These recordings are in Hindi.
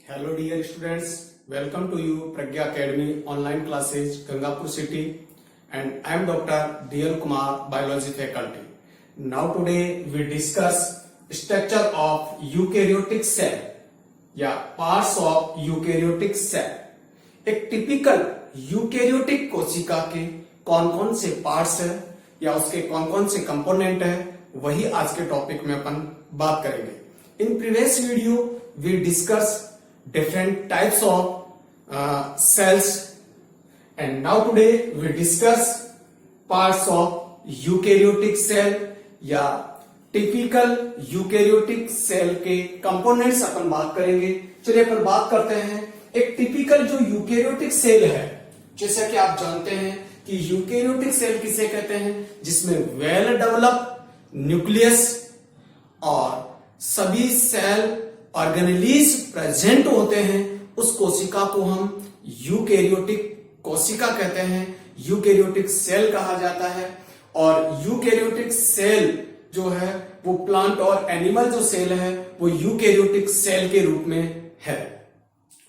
Hello dear students, welcome to you Pragya Academy online classes Gangapur city, and I am Dr. DL Kumar, biology faculty. Now today we discuss structure of eukaryotic cell या parts of eukaryotic cell. एक टिपिकल यूकेरियोटिक कोशिका के कौन कौन से पार्ट्स है या उसके कौन कौन से कंपोनेंट है, वही आज के टॉपिक में अपन बात करेंगे। In previous video we discuss different types of cells, and now today we discuss parts of eukaryotic cell या टिपिकल यूकेरियोटिक सेल के कंपोनेंट्स अपन बात करेंगे। चलिए अपन बात करते हैं एक टिपिकल जो यूकेरियोटिक सेल है। जैसा कि आप जानते हैं कि यूकेरियोटिक सेल किसे कहते हैं, जिसमें वेल डेवलप न्यूक्लियस और सभी सेल ऑर्गेनेलीज प्रेजेंट होते हैं, उस कोशिका को हम यूकेरियोटिक कोशिका कहते हैं, यूकेरियोटिक सेल कहा जाता है। और यूकेरियोटिक सेल जो है वो प्लांट और एनिमल जो सेल है वो यूकेरियोटिक सेल के रूप में है,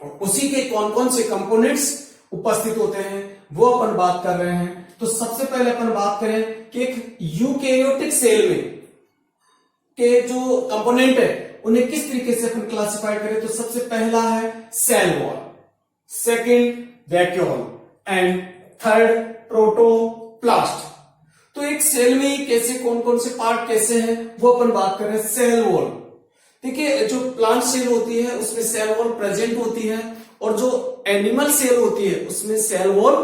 और उसी के कौन कौन से कंपोनेंट्स उपस्थित होते हैं वो अपन बात कर रहे हैं। तो सबसे पहले अपन बात करें कि एक यूकेरियोटिक सेल में के जो कंपोनेंट है उन्हें किस तरीके से अपन क्लासिफाई करें। तो सबसे पहला है cell wall, second vacuole and third protoplast. तो एक सेल में ही कैसे कौन कौन से पार्ट कैसे हैं वो अपन बात कर रहे हैं। सेल वॉल, देखिए जो प्लांट सेल होती है उसमें सेल वॉल प्रेजेंट होती है, और जो एनिमल सेल होती है उसमें सेल वॉल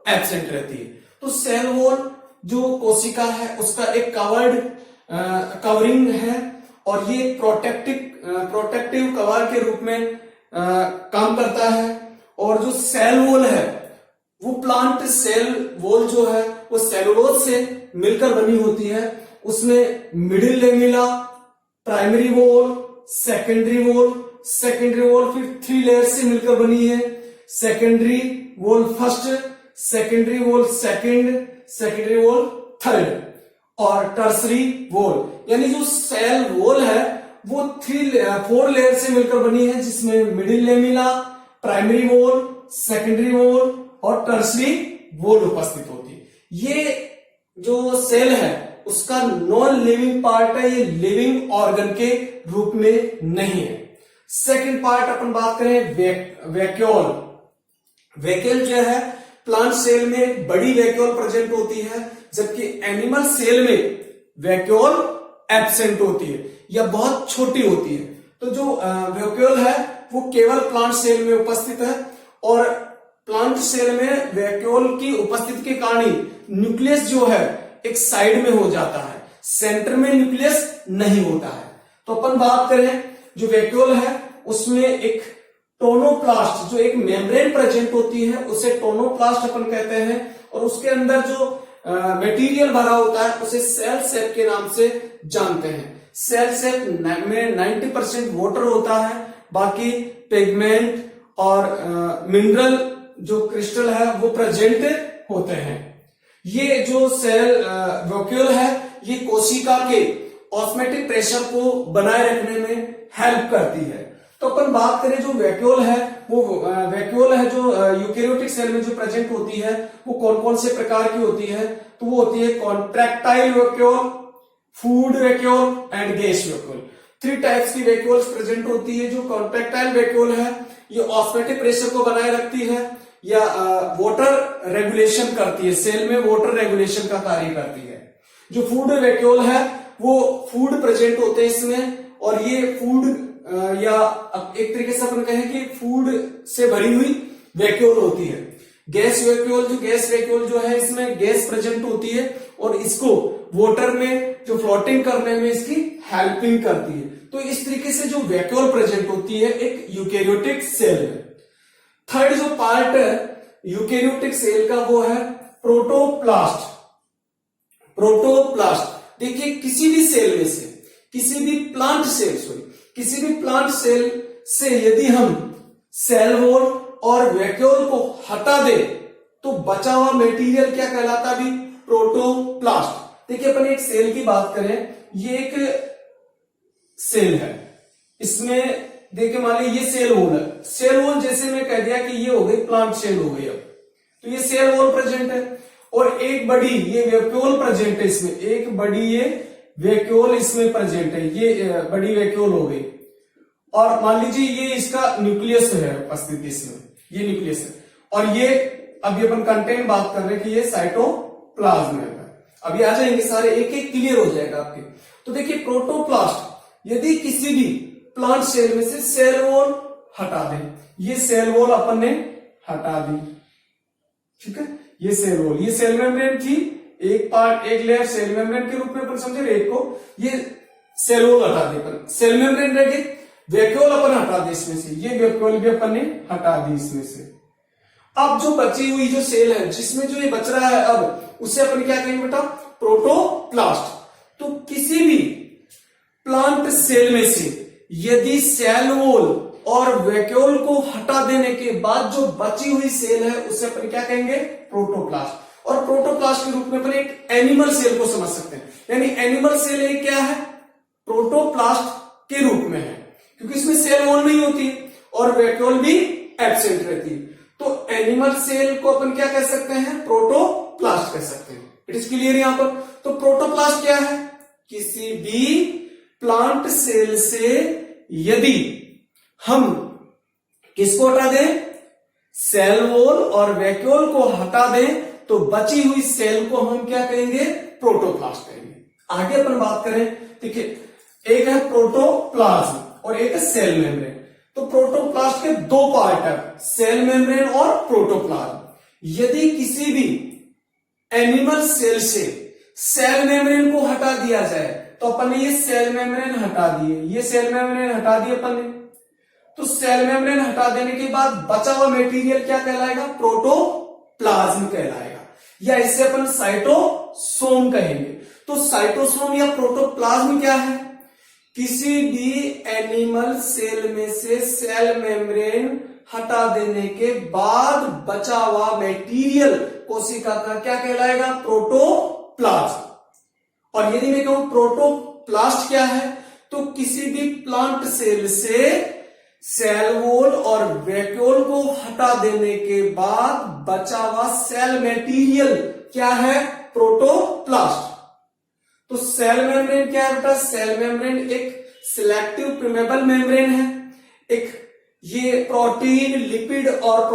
एब्सेंट रहती है। तो सेल वॉल जो कोशिका है उसका एक कवरिंग है, और ये प्रोटेक्टिव कवर के रूप में काम करता है। और जो सेल वॉल है वो प्लांट सेल वॉल जो है वो सेलुलोज से मिलकर बनी होती है। उसमें middle lamella, primary wall, secondary wall फिर 3 लेयर से मिलकर बनी है। Secondary wall first, secondary wall second, secondary wall third, और टर्सरी वॉल। यानी जो सेल वॉल है वो 4 लेयर से मिलकर बनी है, जिसमें middle lamella, primary wall, secondary wall और टर्सरी वॉल उपस्थित होती है। ये जो सेल है उसका नॉन लिविंग पार्ट है, ये लिविंग ऑर्गन के रूप में नहीं है। सेकंड पार्ट अपन बात करें वैक्यूल। वैक्यूल जो है प्लांट सेल में बड़ी वैक्यूल प्रेजेंट होती है, जबकि एनिमल सेल में वैक्यूल एब्सेंट होती है या बहुत छोटी होती है। तो जो वैक्यूल है वो केवल प्लांट सेल में उपस्थित है, और प्लांट सेल में वैक्यूल की उपस्थिति के कारण न्यूक्लियस जो है एक साइड में हो जाता है, सेंटर में न्यूक्लियस नहीं होता है। तो अपन बात करें जो वैक्यूल है उसमें एक टोनोप्लास्ट, जो एक मेम्ब्रेन प्रेजेंट होती है उसे टोनोप्लास्ट अपन कहते हैं, और उसके अंदर जो मटेरियल भरा होता है उसे सेल सेप के नाम से जानते हैं। सेल सेप में 90% वाटर होता है, बाकी पिगमेंट और मिनरल जो क्रिस्टल है वो प्रेजेंट होते हैं। ये जो सेल वैक्यूल है ये कोशिका के ऑस्मोटिक प्रेशर को बनाए रखने में हेल्प करती है। तो अपन बात करें जो वैक्यूल है वो वैक्यूल है जो यूकेरियोटिक सेल में जो प्रेजेंट होती है वो कौन कौन से प्रकार की होती है। तो वो होती है contractile vacuole, food vacuole and gas vacuole. 3 types की वैक्यूल्स प्रेजेंट होती है। जो कॉन्ट्रैक्टाइल वैक्यूल है ये ऑस्मोटिक प्रेशर को बनाए रखती है या वाटर रेगुलेशन करती है, सेल में वाटर रेगुलेशन का कार्य करती है। जो फूड वैक्यूल है वो फूड प्रेजेंट होते हैं इसमें, और ये फूड या एक तरीके से अपन कहें कि फूड से भरी हुई वैक्यूल होती है। गैस वैक्यूल जो है इसमें गैस प्रेजेंट होती है, और इसको वाटर में जो फ्लोटिंग करने में इसकी हेल्पिंग करती है। तो इस तरीके से जो वैक्यूल प्रेजेंट होती है एक यूकेरियोटिक सेल में। थर्ड जो पार्ट है यूकेरियोटिक सेल का वो है प्रोटोप्लास्ट। देखिए किसी भी सेल में से, किसी भी प्लांट सेल से यदि हम सेल वॉल और वैक्यूल को हटा दे तो बचा हुआ मटेरियल क्या कहलाता है? प्रोटोप्लास्ट। देखिए अपन एक सेल की बात करें, ये एक सेल है, इसमें देखिए मान लीजिए ये सेल वॉल है, सेल वॉल जैसे मैं कह दिया कि ये हो गई प्लांट सेल हो गई, अब तो ये सेल वॉल प्रेजेंट है और एक बड़ी ये वैक्यूल प्रेजेंट है इसमें, एक बड़ी ये वैक्यूल इसमें प्रेजेंट है, ये बड़ी वैक्यूल हो गई। और मान लीजिए ये इसका न्यूक्लियस है उपस्थित इसमें, ये न्यूक्लियस है और ये अभी अपन कंटेंट बात कर रहे हैं कि ये साइटोप्लाज्म है। अभी आ जाएंगे सारे, एक एक क्लियर हो जाएगा आपके। तो देखिए प्रोटोप्लास्ट यदि किसी भी प्लांट सेल में से सेल वॉल हटा दें, ये सेल वॉल अपन ने हटा दी, ठीक है, ये सेल वॉल, ये सेल मेम्ब्रेन थी, एक पार्ट एक लेयर सेल मेम्ब्रेन के रूप में अपन समझे, एक को ये सेल वॉल हटा दे अपन, सेल मेम्ब्रेन रह गई, वैक्यूल अपन हटा दे इसमें से, ये वैक्यूल भी अपन ने हटा दी इसमें से। अब जो बची हुई जो सेल है जिसमें जो ये बच रहा है अब उसे अपन क्या कहेंगे बेटा, प्रोटोप्लास्ट। तो किसी भी प्लांट सेल में से यदि सेल वॉल और वैक्यूल को हटा देने के बाद जो बची हुई सेल है उसे अपन क्या कहेंगे, प्रोटोप्लास्ट। और प्रोटोप्लास्ट के रूप में अपन एक एनिमल सेल को समझ सकते हैं, यानी एनिमल सेल एक क्या है, प्रोटोप्लास्ट के रूप में है, क्योंकि इसमें सेल वॉल नहीं होती और वैक्यूल भी एब्सेंट रहती है। तो एनिमल सेल को अपन क्या कह सकते हैं, प्रोटोप्लास्ट कह सकते हैं। इट इज क्लियर यहां पर। तो प्रोटोप्लास्ट क्या है, किसी भी प्लांट सेल से यदि हम किसको हटा दें, सेल वॉल और वैक्यूल को हटा दें तो बची हुई सेल को हम क्या कहेंगे, प्रोटोप्लास्ट कहेंगे। आगे अपन बात करें, देखिए एक है प्रोटोप्लाज्म और एक है सेल मेम्ब्रेन। तो प्रोटोप्लास्ट के दो पार्ट है, सेल मेम्ब्रेन और प्रोटोप्लाज्म। यदि किसी भी एनिमल सेल से सेल मेम्ब्रेन को हटा दिया जाए तो अपन ने ये सेल मेम्ब्रेन हटा दिए, ये सेल मेम्ब्रेन हटा दिए अपन ने, तो सेल मेम्ब्रेन हटा देने के बाद बचा हुआ मटेरियल क्या कहलाएगा, प्रोटोप्लाज्म कहलाएगा, या इसे अपन साइटोसोम कहेंगे। तो साइटोसोम या प्रोटोप्लाज्म क्या है, किसी भी एनिमल सेल में से सेल मेम्ब्रेन हटा देने के बाद बचा हुआ मटेरियल कोशिका का क्या कहलाएगा, प्रोटोप्लास्ट। और यदि मैं कहूं प्रोटोप्लास्ट क्या है, तो किसी भी प्लांट सेल से सेल वॉल और वैक्यूल को हटा देने के बाद बचा हुआ सेल मटेरियल क्या है, प्रोटोप्लास्ट। तो सेल मेम्ब्रेन क्या है बेटा, सेल मेम्ब्रेन एक सिलेक्टिव परमेबल मेम्ब्रेन है, एक ये प्रोटीन लिपिड और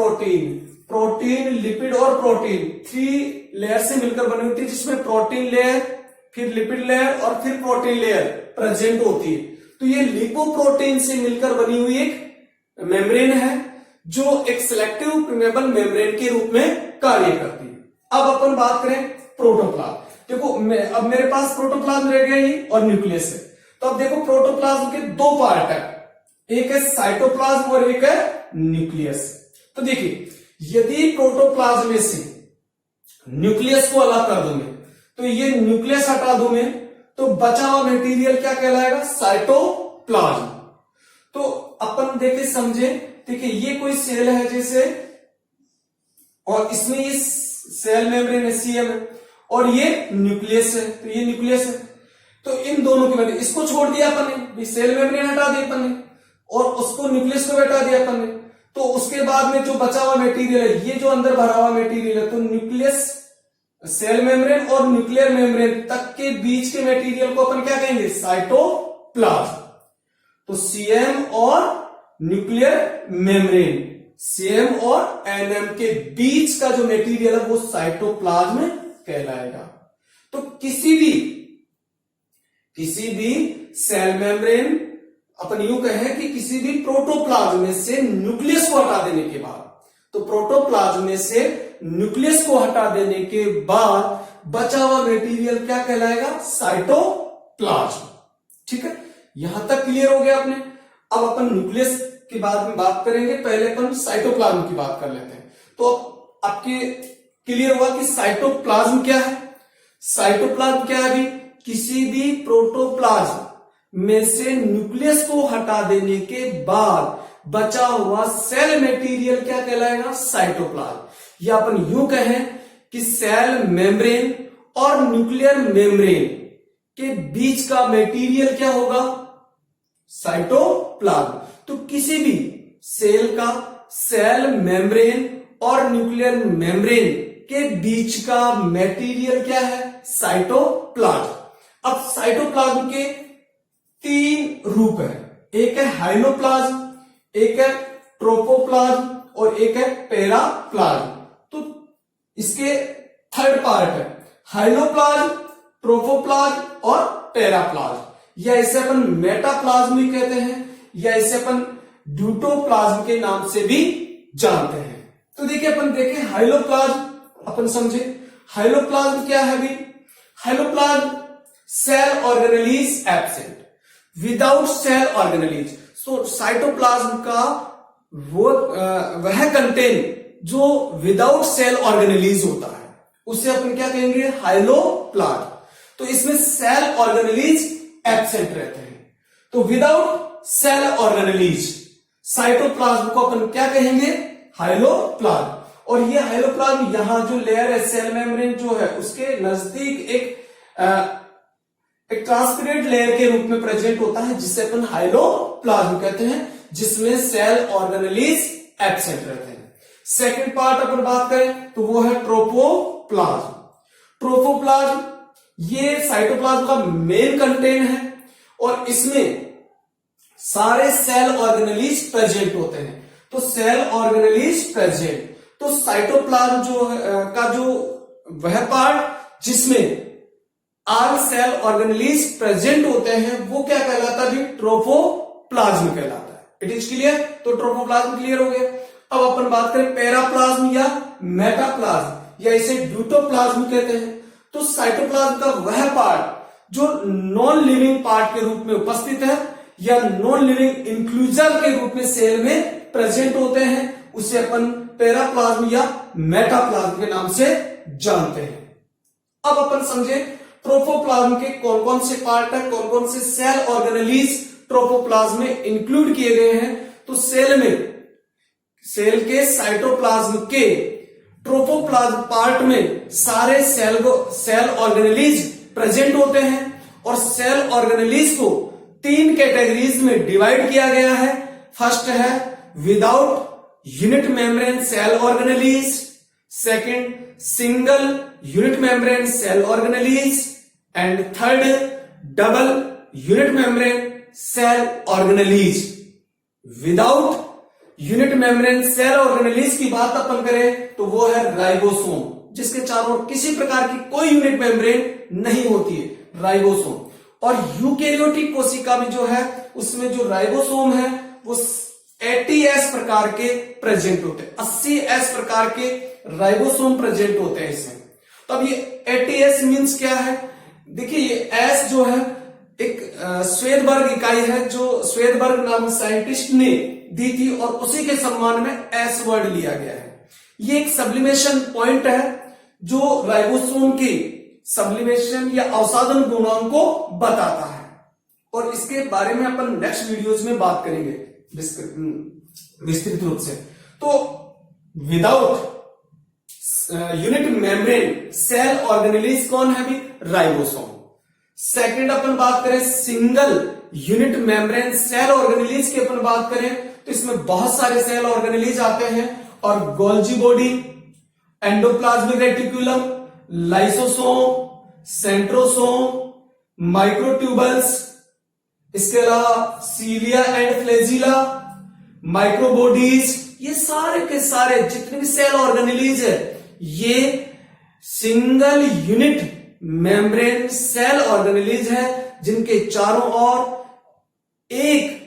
प्रोटीन लिपिड और प्रोटीन 3 लेयर से मिलकर बनी होती है, जिसमें प्रोटीन लेयर, फिर लिपिड लेयर और फिर प्रोटीन लेयर प्रेजेंट होती है। तो ये लिपोप्रोटीन से मिलकर बनी हुई एक मेम्ब्रेन है जो एक सिलेक्टिव परमेबल मेम्ब्रेन के रूप में कार्य करती है। अब अपन बात करें प्रोटोप्लाज्म। देखो अब मेरे पास प्रोटोप्लाज्म रह गया ये और न्यूक्लियस है। तो अब देखो प्रोटोप्लाज्म के दो पार्ट है, एक है साइटोप्लाज्म और एक है न्यूक्लियस। तो देखिए यदि प्रोटोप्लाज्म में से न्यूक्लियस को अलग कर दूं मैं, तो ये न्यूक्लियस हटा दूं मैं, तो बचा हुआ मटेरियल क्या कहलाएगा, साइटोप्लाज्म। तो अपन देखे समझे, देखिए ये कोई सेल है जैसे, और इसमें ये सेल मेम्ब्रेन है, सीएम है, और ये न्यूक्लियस है, तो ये न्यूक्लियस है। तो इन दोनों के वजह इसको छोड़ दिया अपन ने, सेल मेम्ब्रेन हटा दिया अपन ने और उसको न्यूक्लियस को हटा दिया अपन ने, तो उसके बाद में जो बचा हुआ मटेरियल है, ये जो अंदर भरा हुआ मटेरियल है, तो न्यूक्लियस, सेल मेम्ब्रेन और न्यूक्लियर मेम्ब्रेन तक के बीच के मटेरियल को अपन क्या कहेंगे, साइटोप्लाज्म। तो सीएम और न्यूक्लियर मेम्ब्रेन, सीएम और एनएम के बीच का जो मटेरियल है वो साइटोप्लाज्म कहलाएगा। तो किसी भी सेल मेम्ब्रेन, अपन यूं कहें कि किसी भी प्रोटोप्लाज्म में से न्यूक्लियस को हटा देने के बाद, तो प्रोटोप्लाज्म में से न्यूक्लियस को हटा देने के बाद बचा हुआ मटेरियल क्या कहलाएगा, साइटोप्लाज्म। ठीक है, यहां तक क्लियर हो गया आपने। अब अपन न्यूक्लियस के बाद में बात करेंगे, पहले अपन साइटोप्लाज्म की बात कर लेते हैं। तो आपके क्लियर हुआ कि साइटोप्लाज्म क्या है। साइटोप्लाज्म क्या है, अभी किसी भी प्रोटोप्लाज्म में से न्यूक्लियस को हटा देने के बाद बचा हुआ सेल मटेरियल क्या कहलाएगा, साइटोप्लाज्म। या अपन यूं कहें कि सेल मेम्ब्रेन और न्यूक्लियर मेम्ब्रेन के बीच का मटेरियल क्या होगा, साइटोप्लाज्म। तो किसी भी सेल का सेल मेम्ब्रेन और न्यूक्लियर मेम्ब्रेन के बीच का मटेरियल क्या है? साइटोप्लाज्म। अब साइटोप्लाज्म के 3 रूप है, एक है हाइलोप्लाज्म, एक है ट्रोपोप्लाज्म और एक है पेराप्लाज्म। तो इसके 3rd पार्ट है हाइलोप्लाज्म, ट्रोपोप्लाज्म और पेराप्लाज्म, या इसे अपन मेटाप्लाज्म भी कहते हैं, या इसे अपन ड्यूटोप्लाज्म के नाम से भी जानते हैं। तो देखिए अपन देखें हाइलोप्लाज्म, अपन समझे हाइलोप्लाज्म क्या है भी? Hyaloplasm cell organelles absent, without cell organelles. So cytoplasm का वह कंटेंट जो विदाउट सेल ऑर्गेनेलीज होता है उसे अपन क्या कहेंगे? हाइलोप्लाज्म। तो इसमें सेल ऑर्गेनेलीज एब्सेंट रहते हैं। तो विदाउट सेल ऑर्गेनेलीज साइटोप्लाज्म को अपन क्या कहेंगे? हाइलोप्लाज्म। और ये हाइलोप्लाज्म यहां जो लेयर है सेल मेम्ब्रेन जो है उसके नजदीक एक ट्रांसपेरेंट लेयर के रूप में प्रेजेंट होता है जिसे अपन हाइलोप्लाज्म कहते हैं, जिसमें सेल ऑर्गेनेलीज एब्सेंट रहते हैं। सेकंड पार्ट अपन बात करें तो वो है ट्रोपोप्लाज्म। ट्रोपोप्लाज्म ये साइटोप्लाज्म का मेन कंटेंट है और इसमें सारे सेल ऑर्गेनेलीज प्रेजेंट होते हैं। तो सेल ऑर्गेनेलीज प्रेजेंट, तो साइटोप्लाज्म जो वह पार्ट जिसमें आल सेल ऑर्गेनेलीज प्रेजेंट होते हैं वो क्या कहलाता है? ट्रोपोप्लाज्म कहलाता है। It is clear? तो ट्रोपोप्लाज्म क्लियर हो गया। अब अपन बात करें पेराप्लाज्म या मेटाप्लाज्म या इसे ड्यूटोप्लाज्म कहते हैं। तो साइटोप्लाज्म का वह पार्ट जो नॉन लिविंग पार्ट के रूप में उपस्थित है या नॉन लिविंग इंक्लूजन के रूप में सेल में प्रेजेंट होते हैं उसे अपन पेराप्लाज्म या मेटाप्लाज्म के नाम से जानते हैं। अब अपन समझे ट्रोपोप्लाज्म के कौन कौन से पार्ट है, कौन कौन से सेल ऑर्गेनेलीज ट्रोपोप्लाज्म में इंक्लूड किए गए हैं। तो सेल के साइटोप्लाज्म के ट्रोपोप्लाज्म पार्ट में सारे सेल ऑर्गेनेलीज प्रेजेंट होते हैं और सेल ऑर्गेनेलीज को 3 कैटेगरीज में डिवाइड किया गया है। फर्स्ट है without unit membrane cell organelles, second single unit membrane cell organelles and third double unit membrane cell organelles. Without unit membrane cell organelles की बात अपन करें तो वो है राइबोसोम, जिसके चारों ओर किसी प्रकार की कोई यूनिट मेम्ब्रेन नहीं होती है, राइबोसोम। और यूकेरियोटिक कोशिका में जो है उसमें जो राइबोसोम है वो 80S प्रकार के प्रेजेंट होते हैं, 80S प्रकार के राइबोसोम प्रेजेंट होते हैं इसमें। तो अब ये 80S मींस क्या है? देखिए ये S जो है एक श्वेदबर्ग इकाई है जो श्वेदबर्ग नामक साइंटिस्ट ने दी थी और उसी के सम्मान में S वर्ड लिया गया है। ये एक सब्लिमेशन पॉइंट है जो राइबोसोम की सब्लिमेशन या अवसादन गुणांक को बताता है और इसके बारे में अपन नेक्स्ट वीडियोज में बात करेंगे विस्तृत रूप से। तो without unit membrane cell organelles कौन है भी? राइबोसोम। सेकंड अपन बात करें single unit membrane cell organelles की अपन बात करें तो इसमें बहुत सारे सेल ऑर्गेनेलीज आते हैं और Golgi body, endoplasmic reticulum, lysosome, centrosome, microtubules, इसके अलावा सीलिया एंड फ्लैजिला, माइक्रोबॉडीज, ये सारे के सारे जितने भी सेल ऑर्गेनेलीज है ये single unit membrane cell organelles है जिनके चारों ओर एक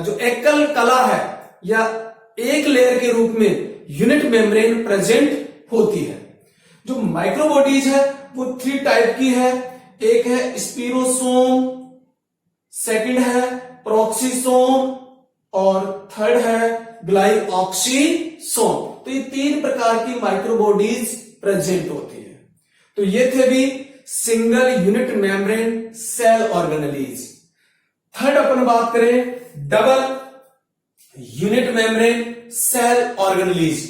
जो एकल कला है या एक लेयर के रूप में यूनिट मेम्ब्रेन प्रेजेंट होती है। जो माइक्रोबॉडीज है वो 3 टाइप की है, एक है स्पिरोसोम, सेकंड है प्रोक्सीसोम और थर्ड है ग्लाइऑक्सीसोम। तो ये 3 प्रकार की माइक्रोबॉडीज प्रेजेंट होती है। तो ये थे भी single unit membrane cell organelles. Third अपन बात करें double unit membrane cell organelles.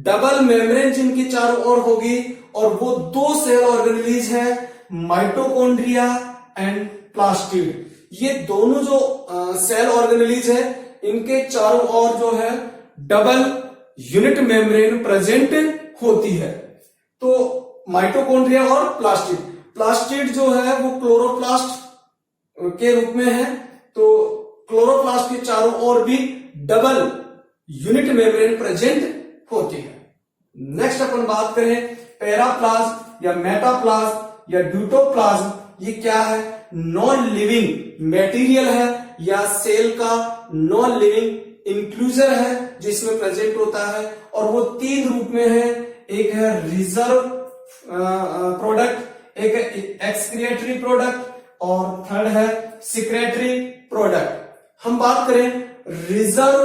Double membrane जिनकी चारों ओर होगी और वो 2 सेल ऑर्गेनेलीज है, माइटोकॉन्ड्रिया एंड प्लास्टिड। ये दोनों जो सेल ऑर्गेनेलीज है इनके चारों ओर जो है डबल यूनिट मेम्ब्रेन प्रेजेंट होती है। तो माइटोकॉन्ड्रिया और प्लास्टिड, प्लास्टिड जो है वो क्लोरोप्लास्ट के रूप में है, तो क्लोरोप्लास्ट के चारों ओर भी डबल यूनिट मेम्ब्रेन प्रेजेंट होती है। नेक्स्ट अपन बात करें पैराप्लाज्म या मेटाप्लाज्म या ड्यूटोप्लाज्म, ये क्या है? नॉन लिविंग मटेरियल है या सेल का नॉन लिविंग इंक्लूजर है जिसमें प्रेजेंट होता है, और वो तीन रूप में है। एक है रिजर्व प्रोडक्ट, एक है एक्सक्रिएटरी प्रोडक्ट, और थर्ड है सिक्रेटरी प्रोडक्ट। हम बात करें रिजर्व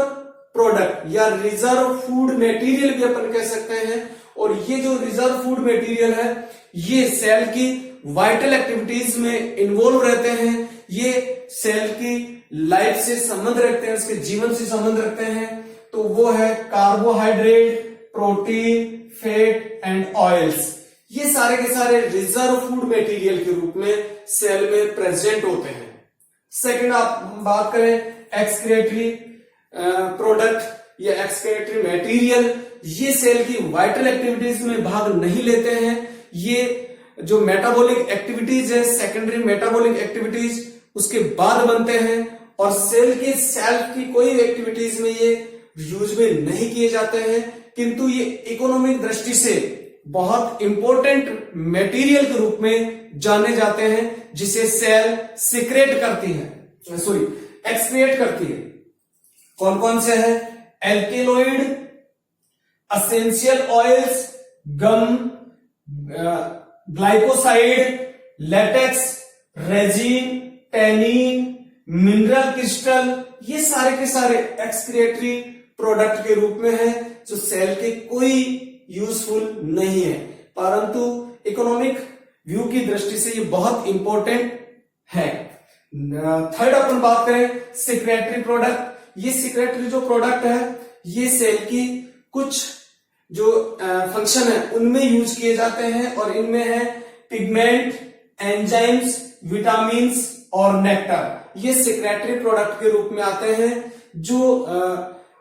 प्रोडक्ट या रिजर्व फूड मटेरियल भी अपन कह सकते हैं, और ये जो रिजर्व फूड मटेरियल है ये सेल की वाइटल एक्टिविटीज में इन्वॉल्व रहते हैं, ये सेल की लाइफ से संबंध रखते हैं, उसके जीवन से संबंध रखते हैं। तो वो है carbohydrate, protein, fat and oils. ये सारे के सारे रिजर्व फूड मटेरियल के रूप में सेल में प्रेजेंट होते हैं। सेकंड आप बात करें एक्सक्रिएटरी प्रोडक्ट या एक्सक्रिएटरी मटेरियल, ये सेल की वाइटल एक्टिविटीज में भाग नहीं लेते हैं। ये जो मेटाबॉलिक एक्टिविटीज है, सेकेंडरी मेटाबॉलिक एक्टिविटीज उसके बाद बनते हैं, और सेल के सेल्फ की कोई एक्टिविटीज में ये यूज में नहीं किए जाते हैं, किंतु ये इकोनॉमिक दृष्टि से बहुत इंपॉर्टेंट मटेरियल के रूप में जाने जाते हैं, जिसे सेल सिक्रेट करती है, एक्सक्रिएट करती है। कौन कौन से है? Alkaloid, essential oils, gum, glycoside, latex, resin, tannin, mineral crystal, ये सारे के सारे एक्सक्रिएटरी प्रोडक्ट के रूप में है, जो सेल के कोई यूजफुल नहीं है, परंतु इकोनॉमिक व्यू की दृष्टि से ये बहुत इंपॉर्टेंट है। थर्ड अपन बात करें सिक्रेटरी प्रोडक्ट, ये सिक्रेटरी जो प्रोडक्ट है ये सेल की कुछ जो फंक्शन है उनमें यूज किए जाते हैं, और इनमें है पिगमेंट, एंजाइम्स, विटामिन्स और नेक्टर। ये सिक्रेटरी प्रोडक्ट के रूप में आते हैं, जो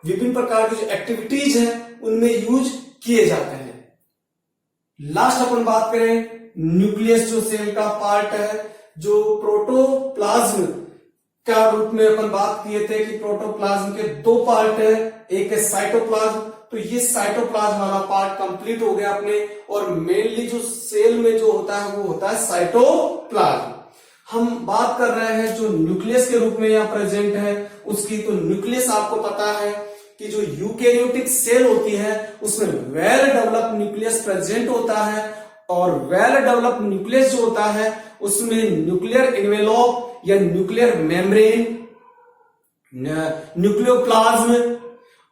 विभिन्न प्रकार की जो एक्टिविटीज है उनमें यूज किए जाते हैं। लास्ट अपन बात करें न्यूक्लियस, जो सेल का पार्ट है, जो प्रोटोप्लाज्म का रूप में अपन बात किए थे कि प्रोटोप्लाज्म के दो पार्ट है, एक है साइटोप्लाज्म, तो ये साइटोप्लाज्म वाला पार्ट कंप्लीट हो गया अपने, और मेनली जो सेल में जो होता है वो होता है साइटोप्लाज्म। हम बात कर रहे हैं जो न्यूक्लियस के रूप में यहाँ प्रेजेंट है उसकी, तो न्यूक्लियस आपको पता है कि जो यूकेरियोटिक सेल होती है उसमें वेल डेवलप्ड न्यूक्लियस प्रेजेंट होता है, और वेल डेवलप्ड न्यूक्लियस जो होता है उसमें न्यूक्लियर एनवेलप या न्यूक्लियर मेम्ब्रेन, न्यूक्लियोप्लाज्म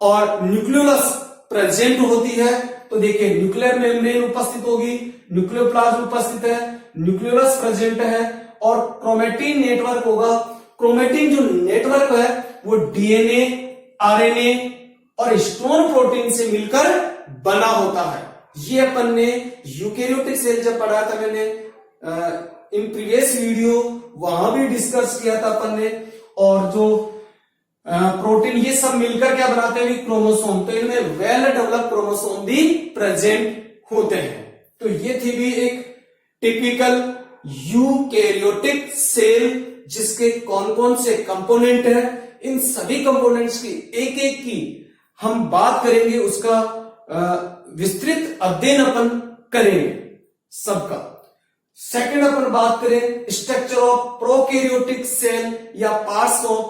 और न्यूक्लियोलस प्रेजेंट होती है। तो देखिए न्यूक्लियर मेम्ब्रेन उपस्थित होगी, न्यूक्लियोप्लाज्म उपस्थित है, न्यूक्लियोलस प्रेजेंट है, और क्रोमेटिन नेटवर्क होगा। क्रोमेटिन जो नेटवर्क है वो डीएनए, आरएनए और स्टोन प्रोटीन से मिलकर बना होता है। ये अपन ने यूकेरियोटिक सेल जब पढ़ा था, मैंने इन प्रीवियस वीडियो वहां भी डिस्कस किया था अपन ने, और जो प्रोटीन ये सब मिलकर क्या बनाते हैं? क्रोमोसोम। तो इनमें वेल डेवलप्ड क्रोमोसोम भी प्रेजेंट होते हैं। तो ये थी भी एक टिपिकल यूकेरियोटिक सेल, जिसके कौन कौन से कंपोनेंट है, इन सभी कंपोनेंट्स की एक एक की हम बात करेंगे, उसका विस्तृत अध्ययन अपन करेंगे सबका। सेकंड अपन बात करें स्ट्रक्चर ऑफ प्रोकैरियोटिक सेल या parts of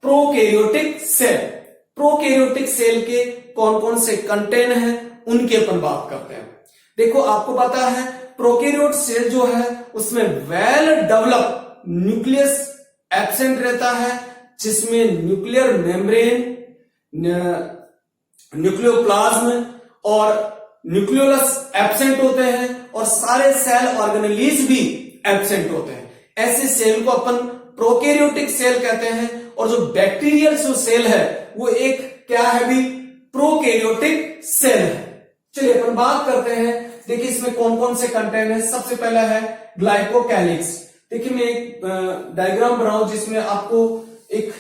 prokaryotic cell. Prokaryotic cell के कौन कौन से कंटेन हैं उनकी अपन बात करते हैं। देखो आपको पता है प्रोकैरियोट सेल जो है उसमें वेल डेवलप न्यूक्लियस एब्सेंट रहता है, जिसमें न्यूक्लियर मेम्ब्रेन, न्यूक्लियोप्लाज्म और न्यूक्लियोलस एब्सेंट होते हैं, और सारे सेल ऑर्गेनेलीज भी एब्सेंट होते हैं। ऐसे सेल को अपन प्रोकैरियोटिक सेल कहते हैं, और जो बैक्टीरियल जो सेल है वो एक क्या है भी प्रोकैरियोटिक सेल है। चलिए अपन बात करते हैं। देखिए इसमें कौन कौन से कंटेंट है। सबसे पहला है ग्लाइकोकैलिक्स। देखिए मैं एक डायग्राम बनाऊं जिसमें आपको एक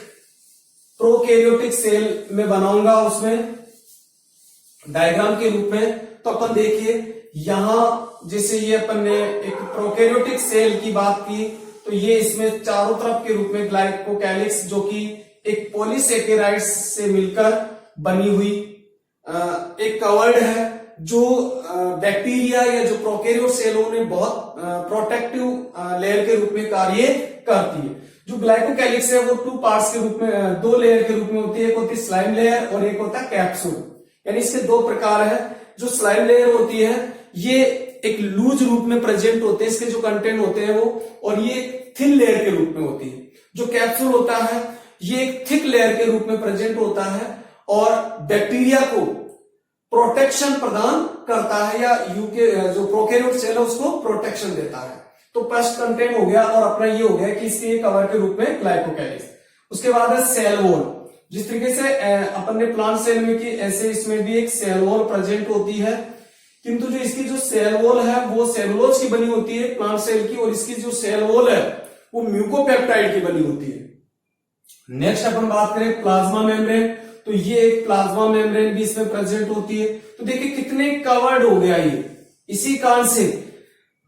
प्रोकैरियोटिक सेल में बनाऊंगा, उसमें डायग्राम के रूप में। तो अपन देखिए यहां जैसे ये अपन ने एक प्रोकैरियोटिक सेल की बात की, तो ये इसमें चारों तरफ के रूप में ग्लाइकोकैलिक्स जो कि एक पॉलीसेकेराइड्स से मिलकर बनी हुई एक कवर्ड है, जो बैक्टीरिया या जो प्रोकैरियोट सेलों ने बहुत प्रोटेक्टिव लेयर के रूप में कार्य करती है। जो ग्लाइकोकैलिक्स है वो 2 पार्ट्स के रूप में, 2 लेयर के रूप में होती है, एक होती है स्लाइम लेयर और एक होता है कैप्सूल। यानी इसके 2 प्रकार है। जो स्लाइम लेयर होती है ये एक लूज रूप में प्रेजेंट होते हैं, इसके जो कंटेंट होते हैं वो, और ये थिन लेयर के रूप में होती है। जो कैप्सूल होता है ये एक थिक लेयर के रूप में प्रेजेंट होता है और बैक्टीरिया को प्रोटेक्शन प्रदान करता है, या यूके जो प्रोकैरियोट सेल है उसको प्रोटेक्शन देता है। तो फर्स्ट कंटेंट हो गया और अपना ये हो गया कि इसके कवर के रूप में ग्लाइकोकैलिक्स। उसके बाद है सेल वॉल। जिस तरीके से अपन ने प्लांट सेल में की, ऐसे इसमें भी एक सेल वॉल प्रेजेंट होती है, किंतु जो इसकी जो सेल वॉल है वो सेलुलोज की बनी होती है प्लांट सेल की, और इसकी जो सेल वॉल है वो म्यूकोपेप्टाइड की बनी होती है। नेक्स्ट अपन बात करें प्लाज्मा मेम्ब्रेन, तो ये एक प्लाज्मा मेम्ब्रेन भी इसमें प्रेजेंट होती है। तो देखिए कितने कवर्ड हो गया ये। इसी कारण से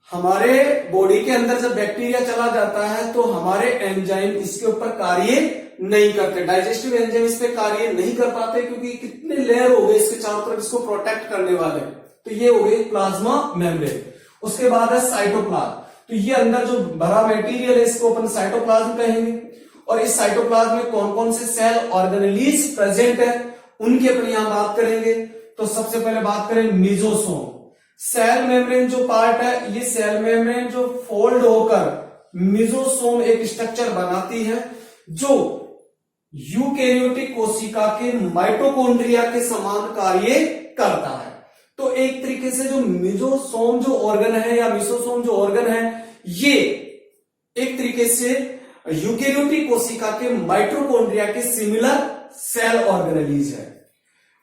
हमारे बॉडी के अंदर जब बैक्टीरिया चला जाता है तो हमारे एंजाइम इसके ऊपर कार्य नहीं करते, डाइजेस्टिव एंजाइम इस पे कार्य नहीं कर पाते, क्योंकि कितने लेयर हो गए इसके चारों तरफ इसको प्रोटेक्ट करने वाले। तो ये हो गई प्लाज्मा मेम्ब्रेन। उसके बाद है साइटोप्लाज्म, तो ये अंदर जो भरा मटेरियल है इसको अपन साइटोप्लाज्म कहेंगे। और इस साइटोप्लाज्म में कौन कौन से सेल ऑर्गेनेलीज प्रेजेंट है उनकी अपन यहां बात करेंगे। तो सबसे पहले बात करें मेसोसोम। सेल मेम्ब्रेन जो पार्ट है, ये सेल मेम्ब्रेन जो फोल्ड होकर मेसोसोम एक स्ट्रक्चर बनाती है जो यूकेरियोटिक कोशिका के माइटोकॉन्ड्रिया के समान कार्य करता है। तो एक तरीके से जो मेसोसोम जो ऑर्गन है या मेसोसोम जो ऑर्गन है ये एक तरीके से यूकेरियोटिक कोशिका के माइटोकॉन्ड्रिया के सिमिलर सेल ऑर्गेनेलीज है।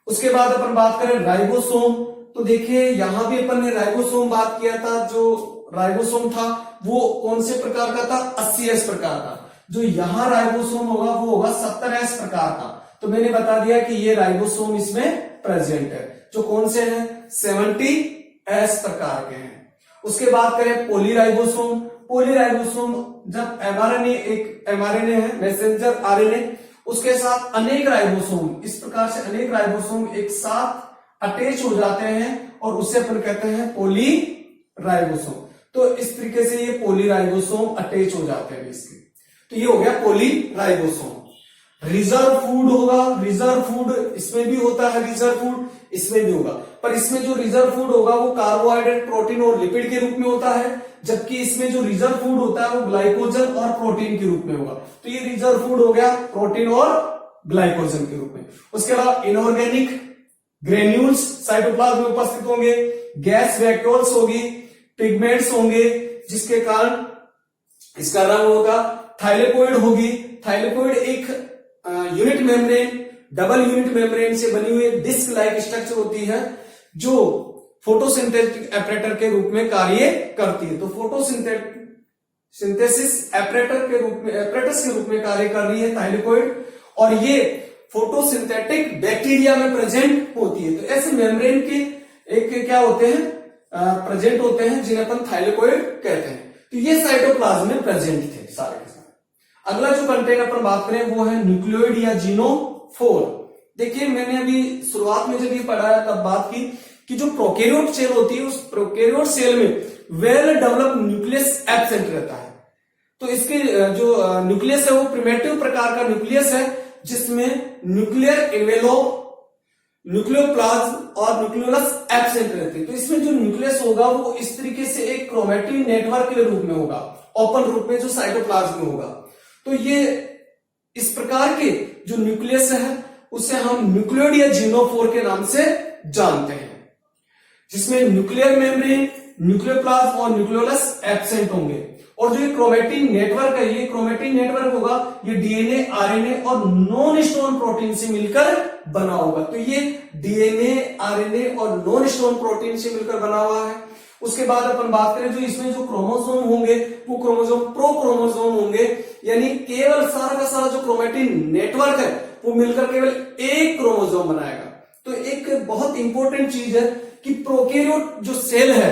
उसके बाद अपन बात करें राइबोसोम, तो देखिए यहां भी अपन ने राइबोसोम बात किया था। जो राइबोसोम था वो कौन से प्रकार का था, 80S प्रकार का। जो यहां राइबोसोम होगा वो होगा 70S प्रकार का। तो मैंने बता दिया कि ये राइबोसोम इसमें प्रेजेंट है। जो कौन से हैं, 70S प्रकार के हैं। उसके बाद करें पॉलीराइबोसोम। पॉलीराइबोसोम जब एमआरएनए है, मैसेंजर आरएनए, उसके साथ अनेक राइबोसोम, इस प्रकार से अनेक राइबोसोम एक साथ अटैच हो जाते हैं और उसे अपन कहते हैं पॉलीराइबोसोम। तो इस तरीके से ये पॉलीराइबोसोम अटैच हो जाते हैं इसके। तो ये हो गया पॉलीराइबोसोम। रिजर्व फूड होगा, रिजर्व फूड इसमें भी होता है, रिजर्व फूड इसमें भी होगा, पर इसमें जो रिजर्व फूड होगा वो कार्बोहाइड्रेट, प्रोटीन और लिपिड के रूप में होता है, जबकि इसमें जो रिजर्व फूड होता है वो ग्लाइकोजन और प्रोटीन के रूप में होगा। तो ये रिजर्व फूड हो गया प्रोटीन और ग्लाइकोजन के रूप में। उसके बाद इनऑर्गेनिक ग्रेन्यूल्स साइटोप्लाज्म में उपस्थित होंगे, गैस वैक्यूल्स होगी, पिगमेंट्स होंगे जिसके कारण इसका रंग होगा, थाइलेकोइड होगी। थाइलेकोइड एक unit membrane, double unit membrane से बनी हुई डिस्क लाइक स्ट्रक्चर होती है जो फोटोसिंथेटिक एपरेटर के रूप में कार्य करती है। तो फोटोसिंथेसिस एपरेटर के रूप में, एपरेटस के रूप में कार्य कर रही है थाइलेकोइड, और ये फोटोसिंथेटिक बैक्टीरिया में प्रेजेंट होती है। तो ऐसे मेम्ब्रेन के एक क्या होते हैं, प्रेजेंट होते हैं जिन्हें अपन थाइलेकोइड कहते हैं। तो ये साइटोप्लाज्म में प्रेजेंट थे सारे के सारे। अगला जो कंटेंट अपन बात करें वो है न्यूक्लियोइड या जीनोफोर। देखिए मैंने अभी शुरुआत में जब ये पढ़ाया तब बात की कि जो प्रोकैरियोट सेल होती है उस प्रोकैरियोट सेल में वेल डेवलप्ड न्यूक्लियस एब्सेंट रहता है। तो इसके जो न्यूक्लियस है वो प्रिमिटिव प्रकार का न्यूक्लियस है जिसमें न्यूक्लियर एनवेलोप, न्यूक्लियोप्लाज्म और न्यूक्लियोलस एब्सेंट रहते हैं। तो इसमें जो न्यूक्लियस होगा वो इस तरीके से एक क्रोमैटिन नेटवर्क के रूप में होगा, ओपन रूप में जो साइटोप्लाज्म में होगा। तो ये इस प्रकार के जो न्यूक्लियस है उसे हम न्यूक्लियोइड या जीनोफोर के नाम से जानते हैं, जिसमें न्यूक्लियर मेम्ब्रेन, न्यूक्लियोप्लाज्म और न्यूक्लियोलस एब्सेंट होंगे। और जो ये क्रोमैटिन नेटवर्क है, ये क्रोमैटिन नेटवर्क होगा, ये डीएनए, आरएनए और नॉन स्टोन प्रोटीन से मिलकर बना होगा। तो ये डीएनए, आरएनए और नॉन स्टोन प्रोटीन से मिलकर बना हुआ है। उसके बाद अपन बात करें जो इसमें जो क्रोमोसोम होंगे वो क्रोमोसोम प्रोक्रोमोसोम होंगे, यानी केवल सारा का सारा जो क्रोमैटिन नेटवर्क है वो मिलकर केवल एक क्रोमोसोम बनाएगा। तो एक बहुत इंपॉर्टेंट चीज है कि प्रोकैरियोट जो सेल है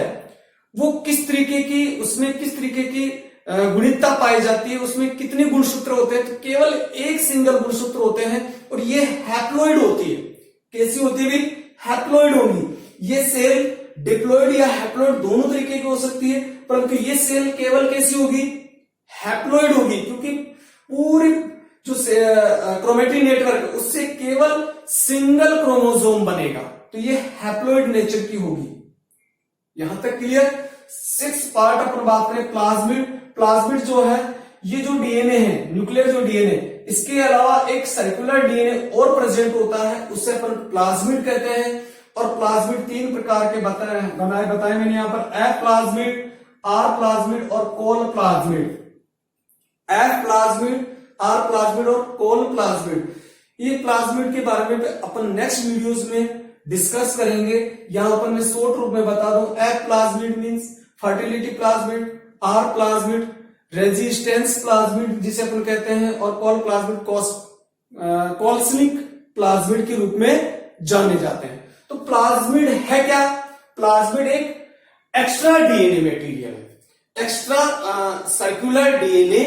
वो किस तरीके की, उसमें किस तरीके की गुणितता पाई जाती है, उसमें कितने गुणसूत्र होते हैं, तो केवल एक सिंगल गुणसूत्र होते हैं और ये हैप्लॉइड होती है। कैसी होती है? हैप्लॉइड होगी। ये सेल डिप्लॉइड या हैप्लॉइड दोनों तरीके की हो सकती है, परंतु ये सेल केवल कैसी होगी? हैप्लॉइड होगी, क्योंकि पूरी जो क्रोमैटिन नेटवर्क उससे केवल सिंगल क्रोमोसोम बनेगा, तो ये हैप्लॉइड नेचर की होगी। यहां तक क्लियर? 6 पार्ट अपन बात करें प्लाज्मिड। प्लाज्मिड जो है ये जो डीएनए है, न्यूक्लियर जो डीएनए, इसके अलावा एक सर्कुलर डीएनए और प्रेजेंट होता है, उससे अपन प्लाज्मिड कहते हैं। और प्लाज्मिड 3 प्रकार के बताए मैंने यहां पर, एफ प्लाज्मिड, आर प्लाज्मिड और Col plasmid. F plasmid, R plasmid और कोल प्लाज्मिड। ये प्लाज्मिड के बारे में अपन नेक्स्ट वीडियोस में डिस्कस करेंगे। यहां पर मैं शॉर्ट रूप में बता दूं, F plasmid means fertility plasmid, R plasmid resistance plasmid जिसे अपन कहते हैं, और कोल प्लाज्मिड कोल्सनिक प्लाज्मिड के रूप में जाने जाते हैं। तो प्लाज्मिड है क्या? प्लाज्मिड एक एक्स्ट्रा डीएनए मटेरियल है, एक्स्ट्रा सर्कुलर डीएनए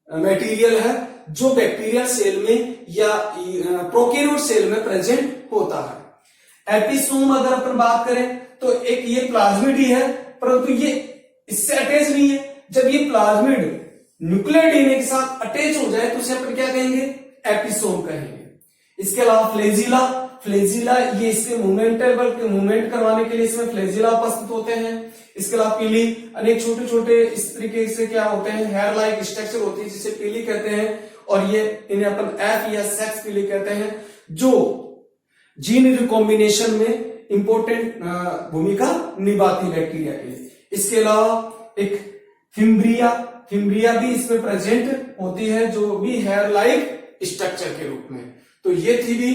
मटेरियल है जो बैक्टीरियल सेल में या प्रोकैरियोट सेल में प्रेजेंट होता है। एपिसोम अगर अपन बात करें तो एक ये प्लाज्मिड ही है, परंतु ये इससे अटैच नहीं है। जब ये प्लाज्मिड न्यूक्लियर डीएनए के साथ अटैच हो जाए तो उसे अपन क्या कहेंगे? एपिसोम कहेंगे। इसके अलावा फ्लैजिला, फ्लैजिला ये इसके मूवमेंट करवाने के लिए इसमें फ्लैजिला उपस्थित होते हैं। इसके अलावा पीली, अनेक छोटे छोटे इस तरीके से क्या होते हैं, हेयर लाइक स्ट्रक्चर होती है जिसे पीली कहते हैं, और ये इन्हें अपन एफ या सेक्स पीली कहते हैं, जो जीन रिकॉम्बिनेशन में इंपॉर्टेंट भूमिका निभाती बैक्टीरिया के लिए। इसके अलावा एक फिम्ब्रिया भी इसमें प्रेजेंट होती है, जो भी हेयर लाइक स्ट्रक्चर के रूप में। तो ये थी भी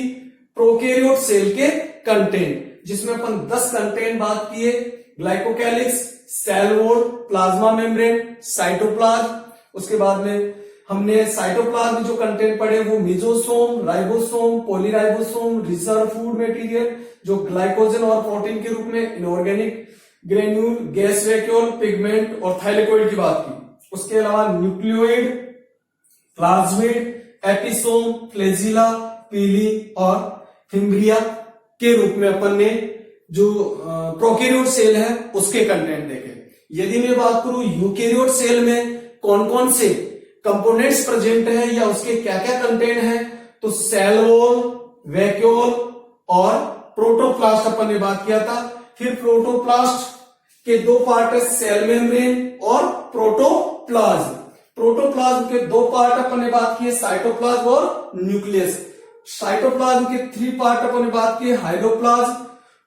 प्रोकैरियोट सेल के कंटेंट, जिसमें अपन 10 कंटेंट बात किए, glycocalyx, cell wall, plasma membrane, cytoplasm. उसके बाद में हमने साइटोप्लाज्म में जो कंटेंट पढ़े वो mesosome, ribosome, polyribosome, reserve food material जो ग्लाइकोजन और प्रोटीन के रूप में, inorganic granule, gas vacuole, pigment और थाइलेकोइड की बात की। उसके अलावा न्यूक्लियोइड, प्लाज्मिड, एपिसोम, फ्लैजिला, पीली और फिम्ब्रिया के रूप में अपन ने जो प्रोकैरियोट सेल है उसके कंटेंट देखे। यदि मैं बात करूं यूकैरियोट सेल में कौन कौन से कंपोनेंट्स प्रेजेंट है या उसके क्या क्या कंटेंट है, तो सेल वॉल, वैक्यूल और प्रोटोप्लास्ट अपन ने बात किया था। फिर प्रोटोप्लास्ट के 2 पार्ट है, सेल मेम्ब्रेन और प्रोटोप्लाज्म। प्रोटोप्लाज्म के 2 पार्ट अपन ने बात की, साइटोप्लाज्म और न्यूक्लियस। साइटोप्लाज्म के 3 पार्ट अपन ने बात की, हाइड्रोप्लाज्म,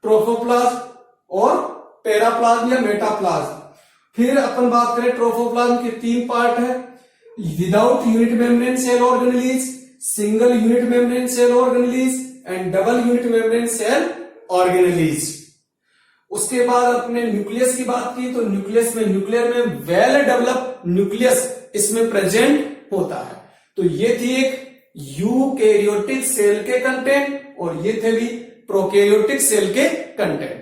ट्रोफोप्लाज्म और पैराप्लाज्म या मेटाप्लाज्म। फिर अपन बात करें ट्रोफोप्लाज्म के 3 पार्ट है, without unit membrane cell organelles, single unit membrane cell organelles and double unit membrane cell organelles. उसके बाद अपने न्यूक्लियस की बात की, तो न्यूक्लियर में वेल डेवलप न्यूक्लियस इसमें प्रेजेंट होता है। तो ये थी एक यूकैरियोटिक सेल के कंटेंट और ये थे भी प्रोकैरियोटिक सेल के कंटेंट।